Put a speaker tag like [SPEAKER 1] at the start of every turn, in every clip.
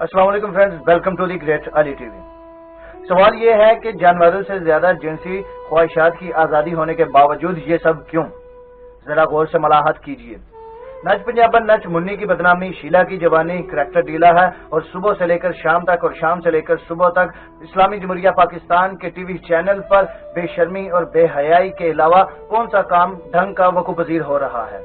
[SPEAKER 1] अस्सलाम वालेकुम friends, welcome to the great Ali TV. सवाल ये है कि जानवरों से ज्यादा जिनसी ख्वाहिशात की आज़ादी होने के बावजूद ये सब क्यों? जरा गौर से मलाहत कीजिए। नच पंजाबन नच मुन्नी की बदनामी, शीला की जवानी, करैक्टर ढीला है और सुबह से लेकर शाम तक और शाम से लेकर सुबह तक इस्लामी जमहूरिया पाकिस्तान के टीवी चैनल पर बेशर्मी और बेहयाई के अलावा कौन सा काम ढंग का वकूपजीर हो रहा है?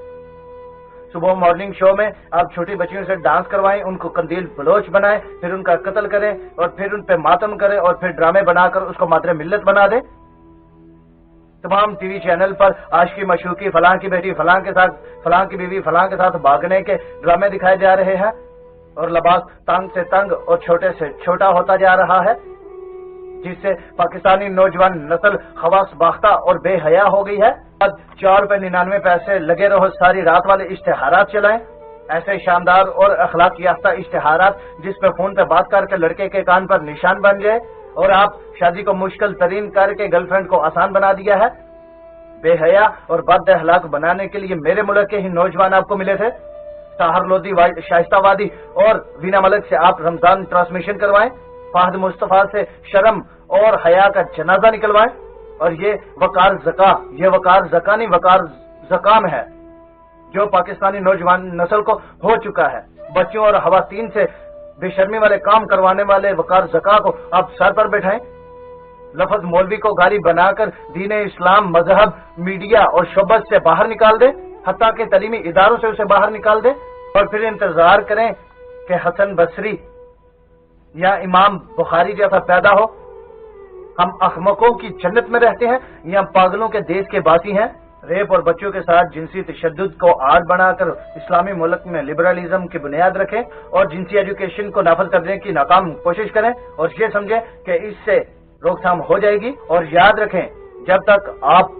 [SPEAKER 1] सुबह मॉर्निंग शो में आप छोटी बच्चियों से डांस करवाएं, उनको कंदील बलोच बनाएं, फिर उनका कत्ल करें और फिर उन पे मातम करें और फिर ड्रामे बनाकर उसको मादरे मिल्लत बना दें। तमाम टीवी चैनल पर आशिकी मशूकी, फलां की बेटी फलां के साथ, फलां की बीवी फलां के साथ भागने के ड्रामे दिखाए जा रहे हैं और लिबास तंग से तंग और छोटे से छोटा होता जा रहा है, जिससे पाकिस्तानी नौजवान नस्ल खवास बाख्ता और बेहया हो गई है। अब ₹4.99 लगे रहो सारी रात वाले इश्तेहारात चलाएं, ऐसे शानदार और अखलाक याफ्ता इश्तेहारात जिसपे फोन पे बात करके लड़के के कान पर निशान बन जाए और आप शादी को मुश्किल तरीन करके गर्लफ्रेंड को आसान बना दिया है। बेहया और बद अखलाक बनाने के लिए मेरे मुल्क के ही नौजवान आपको मिले थे। ताहर लोधी, शाइस्तावादी और वीना मलिक से आप रमजान ट्रांसमिशन करवाएं, फाहद मुस्तफा से शर्म और हया का जनाजा निकलवाएं और ये वकार जका नहीं वकार जकाम है जो पाकिस्तानी नौजवान नस्ल को हो चुका है। बच्चों और खवातीन से बेशर्मी वाले काम करवाने वाले वकार जका को आप सर पर बैठाएं। लफज मौलवी को गाली बनाकर दीने इस्लाम, मजहब, मीडिया और शोबत से बाहर निकाल दे, हत्ता के तलीमी इदारों से उसे बाहर निकाल दे और फिर इंतजार करें कि हसन बसरी या इमाम बुखारी जैसा पैदा हो। हम अहमकों की जन्नत में रहते हैं या पागलों के देश के बासी हैं? रेप और बच्चों के साथ जिनसी तशद्दुद को आड़ बनाकर इस्लामी मुल्क में लिबरलिज्म की बुनियाद रखें और जिनसी एजुकेशन को नाफज करने की नाकाम कोशिश करें और ये समझें कि इससे रोकथाम हो जाएगी। और याद रखें, जब तक आप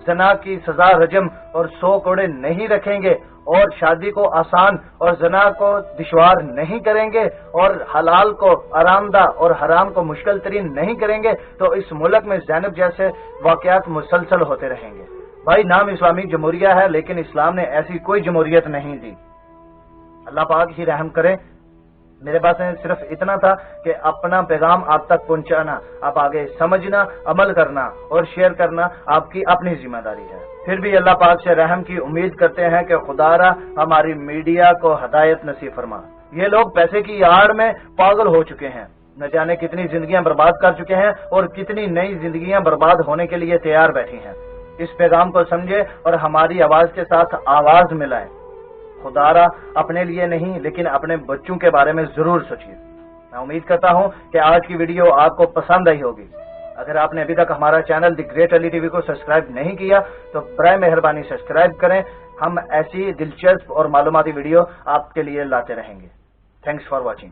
[SPEAKER 1] जना की सजा रजम और 100 कोड़े नहीं रखेंगे और शादी को आसान और जना को दुश्वार नहीं करेंगे और हलाल को आरामदा और हराम को मुश्किल तरीन नहीं करेंगे तो इस मुल्क में ज़ैनब जैसे वाकयात मुसलसल होते रहेंगे। भाई, नाम इस्लामी जमहूरिया है लेकिन इस्लाम ने ऐसी कोई जमहूरियत नहीं दी। अल्लाह पाक ही रहम करे। मेरे पास सिर्फ इतना था कि अपना पैगाम आप तक पहुंचाना, आप आगे समझना, अमल करना और शेयर करना आपकी अपनी जिम्मेदारी है। फिर भी अल्लाह पाक से रहम की उम्मीद करते हैं कि खुदारा हमारी मीडिया को हदायत नसीब फरमा। ये लोग पैसे की आड़ में पागल हो चुके हैं, न जाने कितनी जिंदगियां बर्बाद कर चुके हैं और कितनी नई जिंदगियां बर्बाद होने के लिए तैयार बैठी हैं। इस पैगाम को समझे और हमारी आवाज के साथ आवाज मिलाएं। खुदारा अपने लिए नहीं लेकिन अपने बच्चों के बारे में जरूर सोचिए। मैं उम्मीद करता हूं कि आज की वीडियो आपको पसंद आई होगी। अगर आपने अभी तक हमारा channel the great Ali TV को सब्सक्राइब नहीं किया तो बराए मेहरबानी सब्सक्राइब करें। हम ऐसी दिलचस्प और मालूमाती वीडियो आपके लिए लाते रहेंगे। Thanks for watching.